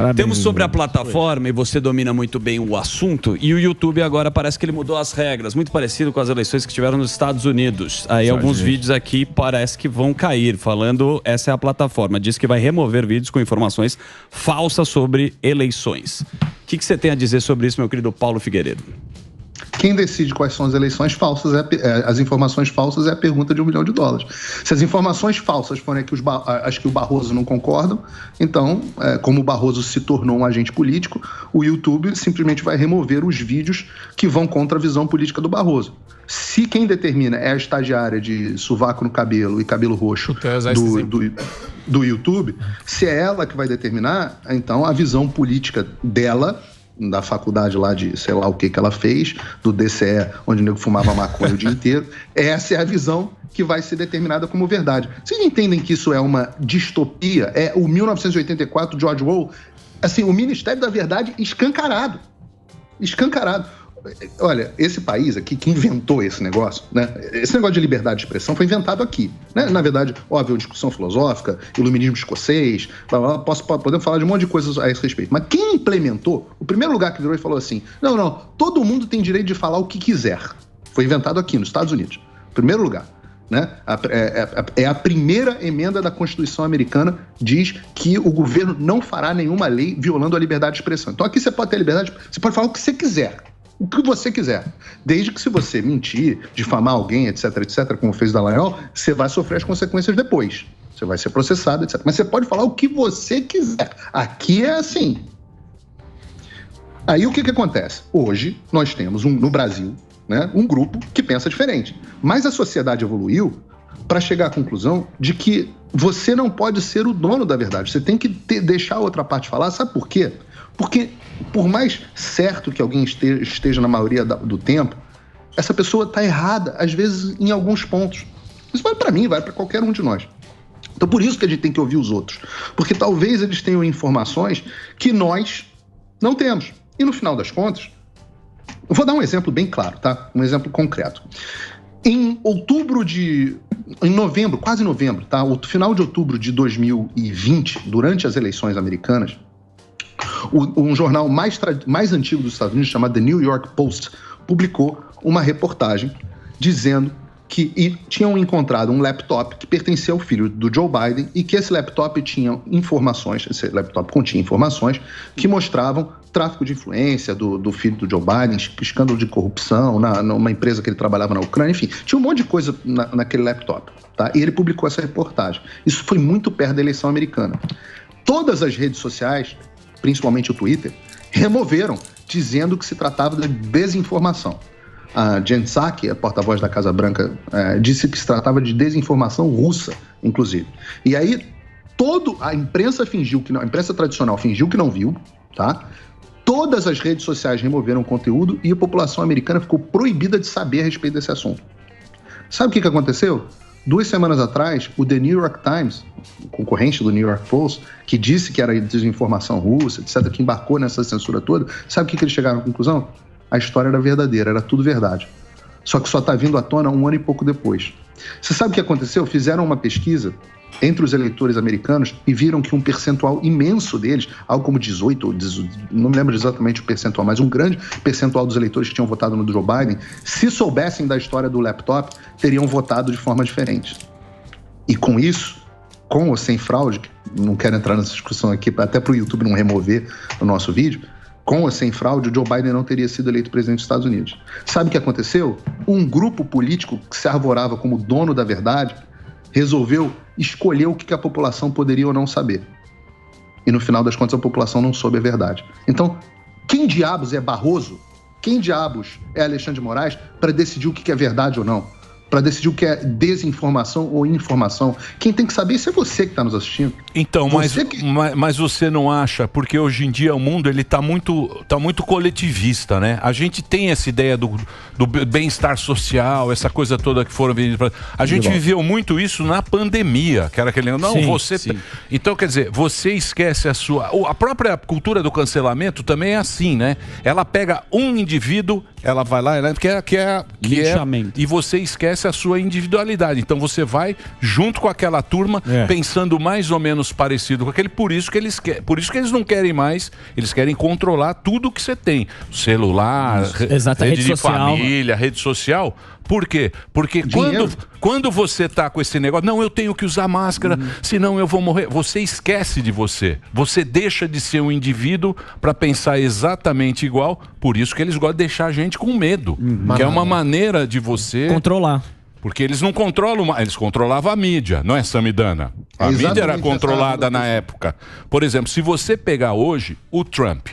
Parabéns, Temos sobre a Bruno. plataforma, e você domina muito bem o assunto, e o YouTube agora parece que ele mudou as regras, muito parecido com as eleições que tiveram nos Estados Unidos. Aí alguns vídeos aqui parece que vão cair, falando, essa é a plataforma, diz que vai remover vídeos com informações falsas sobre eleições. O que você tem a dizer sobre isso, meu querido Paulo Figueiredo? Quem decide quais são as eleições falsas, as informações falsas é a pergunta de $1 milhão. Se as informações falsas forem as que o Barroso não concordam, então, como o Barroso se tornou um agente político, o YouTube simplesmente vai remover os vídeos que vão contra a visão política do Barroso. Se quem determina é a estagiária de sovaco no cabelo e cabelo roxo do YouTube, se é ela que vai determinar, então a visão política dela, da faculdade lá de sei lá o que ela fez, do DCE, onde o nego fumava maconha o dia inteiro, essa é a visão que vai ser determinada como verdade. Vocês entendem que isso é uma distopia? É o 1984, George Orwell, assim, o Ministério da Verdade escancarado. Escancarado. Olha, esse país aqui que inventou esse negócio, né? Esse negócio de liberdade de expressão foi inventado aqui, né? Na verdade, óbvio, discussão filosófica, iluminismo escocês, podemos falar de um monte de coisas a esse respeito. Mas quem implementou, o primeiro lugar que virou e falou assim, não, todo mundo tem direito de falar o que quiser. Foi inventado aqui, nos Estados Unidos. Primeiro lugar. Né? É a primeira emenda da Constituição americana, diz que o governo não fará nenhuma lei violando a liberdade de expressão. Então aqui você pode ter liberdade, você pode falar o que você quiser. O que você quiser. Desde que se você mentir, difamar alguém, etc, como fez o Dallagnol, você vai sofrer as consequências depois. Você vai ser processado, etc. Mas você pode falar o que você quiser. Aqui é assim. Aí o que acontece? Hoje nós temos no Brasil, né, um grupo que pensa diferente. Mas a sociedade evoluiu para chegar à conclusão de que você não pode ser o dono da verdade. Você tem que deixar a outra parte falar. Sabe por quê? Porque, por mais certo que alguém esteja na maioria do tempo, essa pessoa está errada, às vezes, em alguns pontos. Isso vale para mim, vale para qualquer um de nós. Então, por isso que a gente tem que ouvir os outros. Porque talvez eles tenham informações que nós não temos. E, no final das contas, eu vou dar um exemplo bem claro, tá? Um exemplo concreto. Em novembro, quase novembro, tá? O final de outubro de 2020, durante as eleições americanas, um jornal mais antigo dos Estados Unidos, chamado The New York Post, publicou uma reportagem dizendo que tinham encontrado um laptop que pertencia ao filho do Joe Biden e que esse laptop continha informações que mostravam tráfico de influência do filho do Joe Biden, escândalo de corrupção numa empresa que ele trabalhava na Ucrânia, enfim, tinha um monte de coisa naquele laptop, tá? E ele publicou essa reportagem. Isso foi muito perto da eleição americana. Todas as redes sociais, principalmente o Twitter, removeram, dizendo que se tratava de desinformação. A Jen Psaki, a porta-voz da Casa Branca, disse que se tratava de desinformação russa, inclusive. E aí, a imprensa a imprensa tradicional fingiu que não viu, tá? Todas as redes sociais removeram conteúdo e a população americana ficou proibida de saber a respeito desse assunto. Sabe o que aconteceu? 2 semanas atrás, o The New York Times, concorrente do New York Post, que disse que era desinformação russa, etc., que embarcou nessa censura toda, sabe o que eles chegaram à conclusão? A história era verdadeira, era tudo verdade. Só que só está vindo à tona 1 ano e pouco depois. Você sabe o que aconteceu? Fizeram uma pesquisa entre os eleitores americanos e viram que um percentual imenso deles, algo como 18 ou 18, não me lembro exatamente o percentual, mas um grande percentual dos eleitores que tinham votado no Joe Biden, se soubessem da história do laptop, teriam votado de forma diferente. E com isso, com ou sem fraude, não quero entrar nessa discussão aqui, até para o YouTube não remover o nosso vídeo, com ou sem fraude, o Joe Biden não teria sido eleito presidente dos Estados Unidos. Sabe o que aconteceu? Um grupo político que se arvorava como dono da verdade resolveu escolher o que a população poderia ou não saber. E no final das contas a população não soube a verdade. Então, quem diabos é Barroso? Quem diabos é Alexandre de Moraes para decidir o que é verdade ou não? Para decidir o que é desinformação ou informação? Quem tem que saber isso é você que está nos assistindo. Então, mas você não acha, porque hoje em dia o mundo ele tá muito coletivista, né? A gente tem essa ideia do bem-estar social, essa coisa toda que foram vendidas. A gente viveu muito isso na pandemia, que era aquele... Não, sim. Então, quer dizer, você esquece a própria cultura do cancelamento também é assim, né? Ela pega um indivíduo Ela vai lá, ela quer e você esquece a sua individualidade. Então você vai junto com aquela turma, pensando mais ou menos parecido com aquele. Por isso que eles não querem mais. Eles querem controlar tudo que você tem: celular, rede de família, rede social. Por quê? Porque quando você tá com esse negócio, não, eu tenho que usar máscara, senão eu vou morrer. Você esquece de você. Você deixa de ser um indivíduo para pensar exatamente igual. Por isso que eles gostam de deixar a gente com medo. Que é uma maneira de você controlar. Porque eles não controlam, eles controlavam a mídia, não é, Samidana? A mídia era controlada na época. Por exemplo, se você pegar hoje o Trump,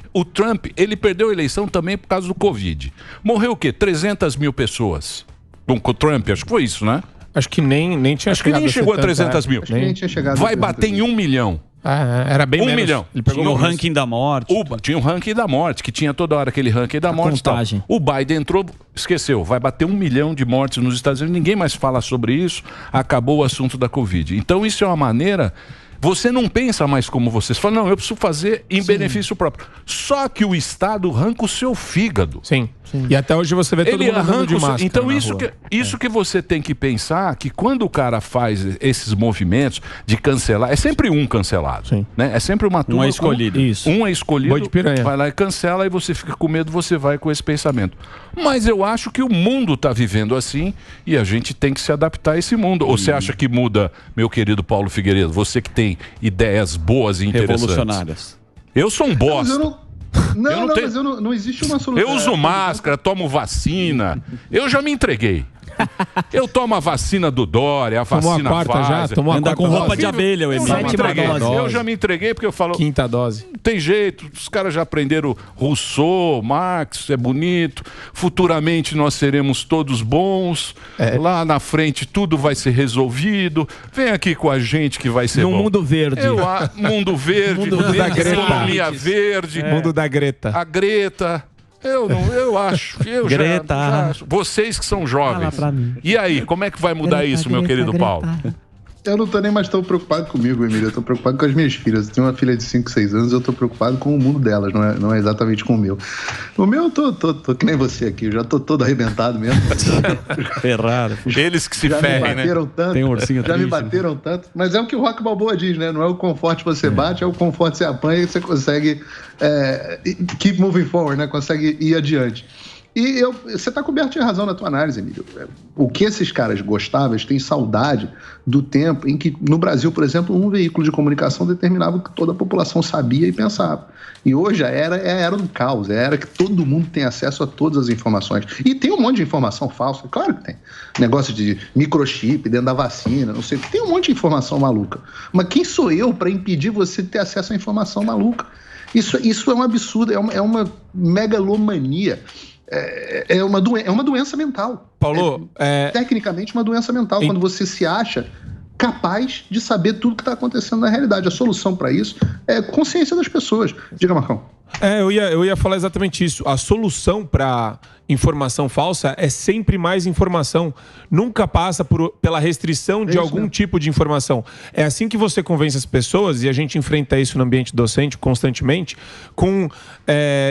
ele perdeu a eleição também por causa do Covid. Morreu o quê? 300 mil pessoas. Com o Trump, acho que foi isso, né? Acho que nem tinha chegado. Acho que nem chegou a 300 mil. Acho que nem tinha chegado. Vai bater em 1 milhão. Era bem 1 milhão. Ele pegou o ranking da morte. Tinha o ranking da morte, que tinha toda hora aquele ranking da morte. Tal. O Biden entrou, esqueceu, vai bater 1 milhão de mortes nos Estados Unidos, ninguém mais fala sobre isso, acabou o assunto da Covid. Então isso é uma maneira... Você não pensa mais como vocês. Fala, não, eu preciso fazer em benefício próprio. Só que o Estado arranca o seu fígado. Sim. E até hoje você vê todo mundo andando de máscara. Então isso que você tem que pensar, que quando o cara faz esses movimentos de cancelar, é sempre um cancelado. Sim. Né? É sempre uma turma. Um é escolhido. Isso. Um é escolhido, Boi de piranha. vai lá e cancela e você fica com medo, você vai com esse pensamento. Mas eu acho que o mundo está vivendo assim e a gente tem que se adaptar a esse mundo. Ou você acha que muda, meu querido Paulo Figueiredo, você que tem ideias boas e interessantes? Revolucionárias. Eu sou um bosta. Mas não existe uma solução. Eu uso máscara, tomo vacina. Eu já me entreguei. Eu tomo a vacina do Dória, a vacina Pfizer. Anda com roupa de abelha, o Emílio. Eu já me entreguei porque eu falo... Quinta dose. Não tem jeito, os caras já aprenderam Rousseau, Marx, é bonito. Futuramente nós seremos todos bons. Lá na frente tudo vai ser resolvido. Vem aqui com a gente que vai ser bom. No mundo verde. Mundo verde, mundo da Greta. Economia verde. Mundo da Greta. A Greta... Eu acho. Greta. Vocês que são jovens. E aí, como é que vai mudar isso, meu querido Paulo? Eu não tô nem mais tão preocupado comigo, Emílio. Eu tô preocupado com as minhas filhas. Eu tenho uma filha de 5, 6 anos, eu tô preocupado com o mundo delas, não é exatamente com o meu. O meu, eu tô que nem você aqui, eu já tô todo arrebentado mesmo. Ferrado. Eles que se ferrem, né? Tanto, tem um ursinho já triste, me bateram tanto. Mas é o que o Rock Balboa diz, né? Não é o conforto você bate, é o conforto você apanha e você consegue keep moving forward, né? Consegue ir adiante. E você está coberto de razão na tua análise, Emílio. O que esses caras gostavam, eles têm saudade do tempo em que, no Brasil, por exemplo, um veículo de comunicação determinava o que toda a população sabia e pensava. E hoje a era do caos, a era que todo mundo tem acesso a todas as informações. E tem um monte de informação falsa, claro que tem. Negócio de microchip dentro da vacina, não sei o que. Tem um monte de informação maluca. Mas quem sou eu para impedir você de ter acesso à informação maluca? Isso é um absurdo, é uma megalomania. É uma doença mental. Paulo, tecnicamente uma doença mental, quando você se acha capaz de saber tudo que está acontecendo na realidade. A solução para isso é consciência das pessoas. Diga, Marcão. Eu ia falar exatamente isso. A solução para informação falsa é sempre mais informação. Nunca passa pela restrição de algum tipo de informação. É assim que você convence as pessoas, e a gente enfrenta isso no ambiente docente constantemente, com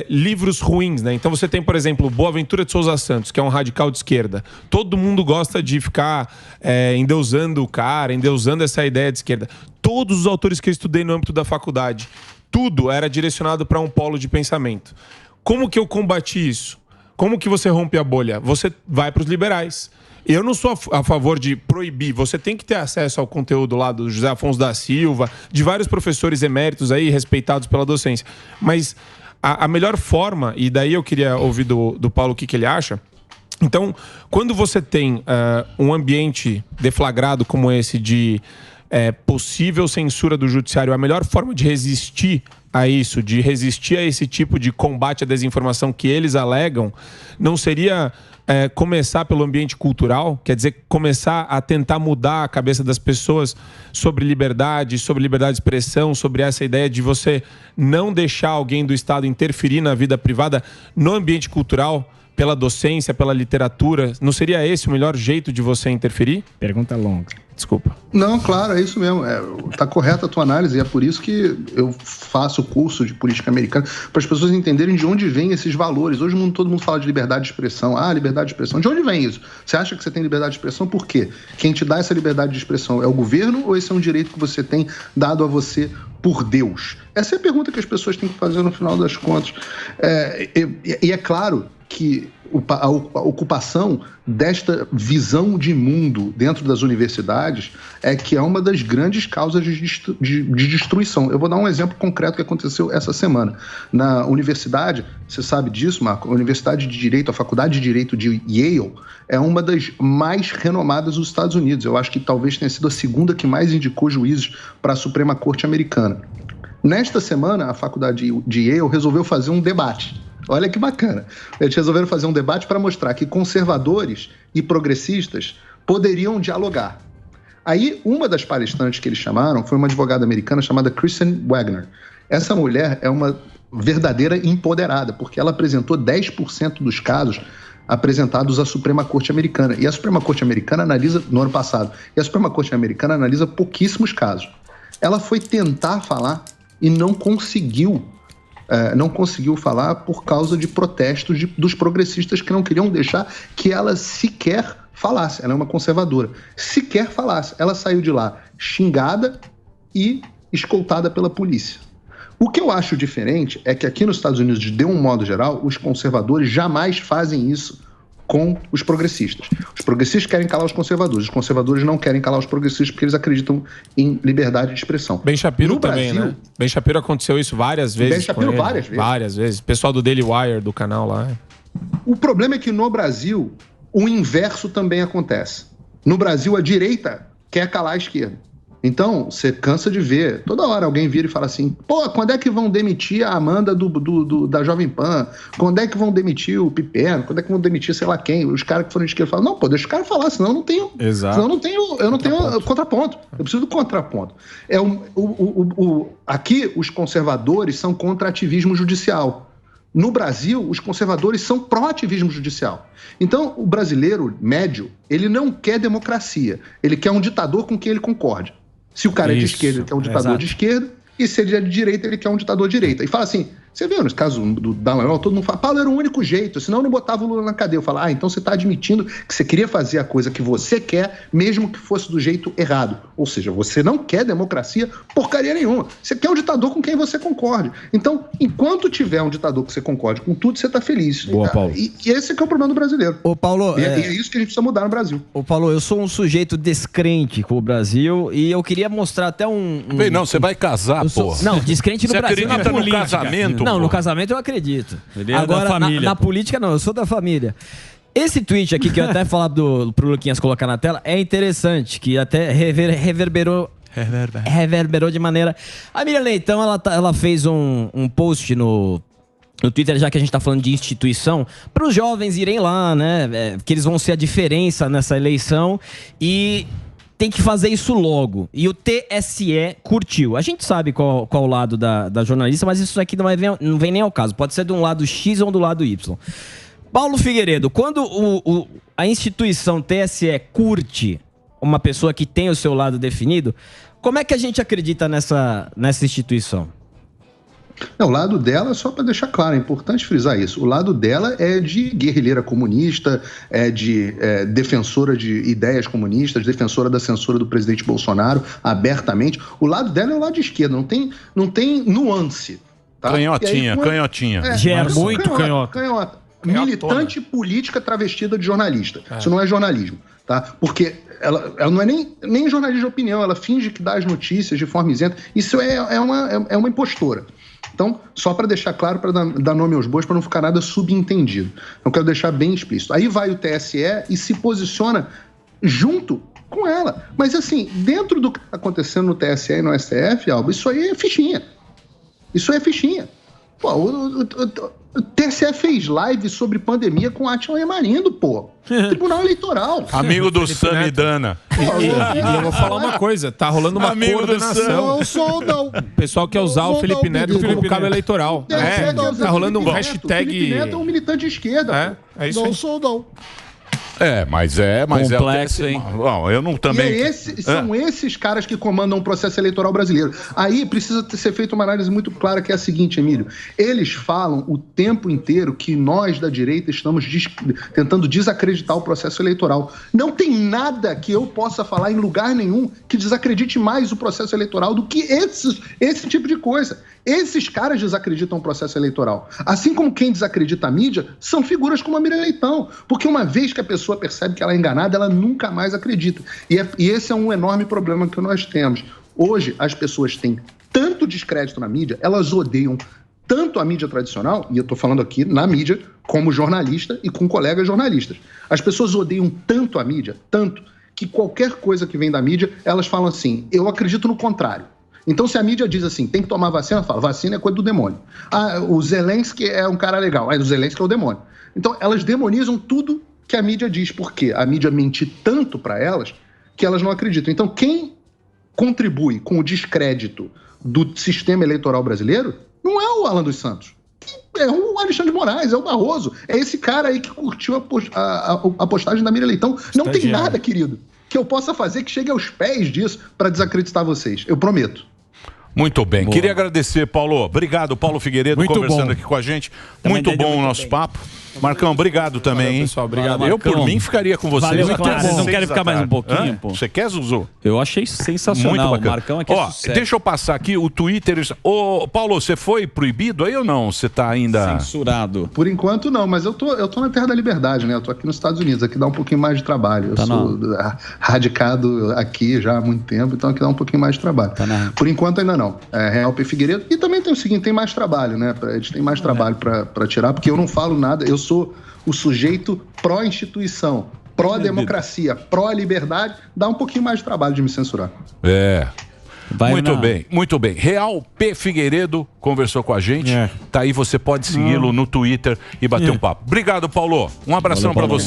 livros ruins, né? Então você tem, por exemplo, Boaventura de Souza Santos, que é um radical de esquerda. Todo mundo gosta de ficar endeusando o cara, endeusando essa ideia de esquerda. Todos os autores que eu estudei no âmbito da faculdade, tudo era direcionado para um polo de pensamento. Como que eu combati isso? Como que você rompe a bolha? Você vai para os liberais. Eu não sou a favor de proibir. Você tem que ter acesso ao conteúdo lá do José Afonso da Silva, de vários professores eméritos aí, respeitados pela docência. Mas a melhor forma, e daí eu queria ouvir do Paulo o que ele acha. Então, quando você tem um ambiente deflagrado como esse de possível censura do judiciário, a melhor forma de resistir a isso, de resistir a esse tipo de combate à desinformação que eles alegam, não seria começar pelo ambiente cultural? Quer dizer, começar a tentar mudar a cabeça das pessoas sobre liberdade de expressão, sobre essa ideia de você não deixar alguém do Estado interferir na vida privada no ambiente cultural, pela docência, pela literatura, não seria esse o melhor jeito de você interferir? Pergunta longa. Desculpa. Não, claro, é isso mesmo. Tá correta a tua análise, e é por isso que eu faço o curso de política americana, para as pessoas entenderem de onde vêm esses valores. Hoje todo mundo fala de liberdade de expressão. Ah, liberdade de expressão. De onde vem isso? Você acha que você tem liberdade de expressão por quê? Quem te dá essa liberdade de expressão é o governo ou esse é um direito que você tem dado a você por Deus? Essa é a pergunta que as pessoas têm que fazer no final das contas. E é claro que a ocupação desta visão de mundo dentro das universidades é que é uma das grandes causas de destruição. Eu vou dar um exemplo concreto que aconteceu essa semana. Na universidade, você sabe disso, Marco, a Universidade de Direito, a Faculdade de Direito de Yale, é uma das mais renomadas dos Estados Unidos. Eu acho que talvez tenha sido a segunda que mais indicou juízes para a Suprema Corte Americana. Nesta semana, a Faculdade de Yale resolveu fazer um debate. Olha que bacana. Eles resolveram fazer um debate para mostrar que conservadores e progressistas poderiam dialogar. Aí, uma das palestrantes que eles chamaram foi uma advogada americana chamada Kristen Wagner. Essa mulher é uma verdadeira empoderada, porque ela apresentou 10% dos casos apresentados à Suprema Corte Americana. E a Suprema Corte Americana analisa, no ano passado, e a Suprema Corte Americana analisa pouquíssimos casos. Ela foi tentar falar e não conseguiu falar por causa de protestos dos progressistas que não queriam deixar que ela sequer falasse. Ela é uma conservadora. Sequer falasse. Ela saiu de lá xingada e escoltada pela polícia. O que eu acho diferente é que aqui nos Estados Unidos, de um modo geral, os conservadores jamais fazem isso com os progressistas. Os progressistas querem calar os conservadores não querem calar os progressistas porque eles acreditam em liberdade de expressão. Ben Shapiro no também, Brasil, né? Ben Shapiro aconteceu isso várias vezes. Ben Shapiro várias vezes. Pessoal do Daily Wire, do canal lá. O problema é que no Brasil, o inverso também acontece. No Brasil, a direita quer calar a esquerda. Então, você cansa de ver. Toda hora alguém vira e fala assim, pô, quando é que vão demitir a Amanda da Jovem Pan? Quando é que vão demitir o Pipeno? Quando é que vão demitir sei lá quem? Os caras que foram de esquerda falam, não, pô, deixa o cara falar, senão eu não tenho... Exato. Senão eu não tenho contraponto. Eu preciso do contraponto. Aqui, os conservadores são contra ativismo judicial. No Brasil, os conservadores são pró-ativismo judicial. Então, o brasileiro médio, ele não quer democracia. Ele quer um ditador com quem ele concorde. Se o cara é de esquerda, ele quer um ditador de esquerda. E se ele é de direita, ele quer um ditador de direita. E fala assim, você viu, no caso do Dallagnol, todo mundo fala, Paulo, era o único jeito, senão eu não botava o Lula na cadeia. Eu falo, então você está admitindo que você queria fazer a coisa que você quer, mesmo que fosse do jeito errado. Ou seja, você não quer democracia porcaria nenhuma. Você quer um ditador com quem você concorde. Então, enquanto tiver um ditador que você concorde com tudo, você está feliz. Boa, Paulo. E esse é que é o problema do brasileiro. Ô, Paulo... E é isso que a gente precisa mudar no Brasil. Ô, Paulo, eu sou um sujeito descrente com o Brasil e eu queria mostrar até Não, você vai casar, pô. Não, descrente no você Brasil. Você acredita no casamento? Não, no casamento eu acredito. Agora, na política não, eu sou da família. Esse tweet aqui, que eu até falar pro Luquinhas colocar na tela, é interessante, que até reverberou de maneira... A Miriam Leitão, ela fez um post no Twitter, já que a gente tá falando de instituição, para os jovens irem lá, né? Que eles vão ser a diferença nessa eleição e... tem que fazer isso logo. E o TSE curtiu. A gente sabe qual o lado da jornalista, mas isso aqui não vem nem ao caso. Pode ser de um lado X ou do lado Y. Paulo Figueiredo, quando a instituição TSE curte uma pessoa que tem o seu lado definido, como é que a gente acredita nessa instituição? Não, o lado dela, só para deixar claro, é importante frisar isso, o lado dela é de guerrilheira comunista, é de defensora de ideias comunistas, defensora da censura do presidente Bolsonaro, abertamente. O lado dela é o lado de esquerda, não tem nuance. Tá? Canhotinha. Muito canhota. Militante política travestida de jornalista. Isso não é jornalismo, tá? Porque ela não é nem jornalista de opinião, ela finge que dá as notícias de forma isenta. Isso é uma impostora. Então, só para deixar claro, para dar nome aos bois, para não ficar nada subentendido. Eu quero deixar bem explícito. Aí vai o TSE e se posiciona junto com ela. Mas, assim, dentro do que está acontecendo no TSE e no STF, Alba, isso aí é fichinha. Isso é fichinha. Pô, O TSE fez live sobre pandemia com Átila Yamarino, pô. Tribunal Eleitoral. Amigo do Samidana. E eu vou falar uma coisa, tá rolando uma coordenação. Não sou, não. O pessoal quer usar o Felipe Neto como cabo eleitoral. Tá rolando um hashtag... O Felipe Neto é um militante de esquerda. É isso aí. Não sou, não. Mas complexo, hein? Bom, eu não também. São esses caras que comandam o processo eleitoral brasileiro. Aí precisa ser feita uma análise muito clara, que é a seguinte, Emílio. Eles falam o tempo inteiro que nós da direita estamos tentando desacreditar o processo eleitoral. Não tem nada que eu possa falar em lugar nenhum que desacredite mais o processo eleitoral do que esse tipo de coisa. Esses caras desacreditam o processo eleitoral. Assim como quem desacredita a mídia, são figuras como a Miriam Leitão. Porque uma vez que a pessoa percebe que ela é enganada, ela nunca mais acredita. E esse é um enorme problema que nós temos. Hoje, as pessoas têm tanto descrédito na mídia, elas odeiam tanto a mídia tradicional, e eu estou falando aqui na mídia como jornalista e com colegas jornalistas. As pessoas odeiam tanto a mídia, tanto, que qualquer coisa que vem da mídia, elas falam assim, eu acredito no contrário. Então, se a mídia diz assim, tem que tomar vacina, fala, vacina é coisa do demônio. O Zelensky é um cara legal, o Zelensky é o demônio. Então, elas demonizam tudo que a mídia diz, porque a mídia mente tanto para elas que elas não acreditam. Então, quem contribui com o descrédito do sistema eleitoral brasileiro não é o Alan dos Santos, é o Alexandre de Moraes, é o Barroso, é esse cara aí que curtiu a postagem da Miriam Leitão. Não tem nada, querido, que eu possa fazer que chegue aos pés disso para desacreditar vocês. Eu prometo. Muito bem. Boa. Queria agradecer, Paulo. Obrigado, Paulo Figueiredo, muito conversando aqui com a gente. Também muito bom o nosso papo. Marcão, obrigado também, hein? Pessoal, obrigado. Eu, por mim, ficaria com vocês. Valeu, claro. Vocês não querem ficar mais um pouquinho, pô? Você quer, Zuzu? Eu achei sensacional. Muito bacana. O Marcão aqui é sucesso. Deixa eu passar aqui o Twitter. Ô, Paulo, você foi proibido aí ou não? Você tá ainda... Censurado. Por enquanto, não. Mas eu tô na Terra da Liberdade, né? Eu tô aqui nos Estados Unidos. Aqui dá um pouquinho mais de trabalho. Eu sou radicado aqui já há muito tempo, então aqui dá um pouquinho mais de trabalho. Por enquanto, ainda não. Real P. Figueiredo. E também tem o seguinte, tem mais trabalho, né? Eles têm mais trabalho pra tirar, porque eu não falo nada. Eu sou o sujeito pró-instituição, pró-democracia, pró-liberdade, dá um pouquinho mais de trabalho de me censurar. Muito bem, muito bem. Real P. Figueiredo conversou com a gente. Tá aí, você pode segui-lo no Twitter e bater um papo. Obrigado, Paulo. Um abração para você.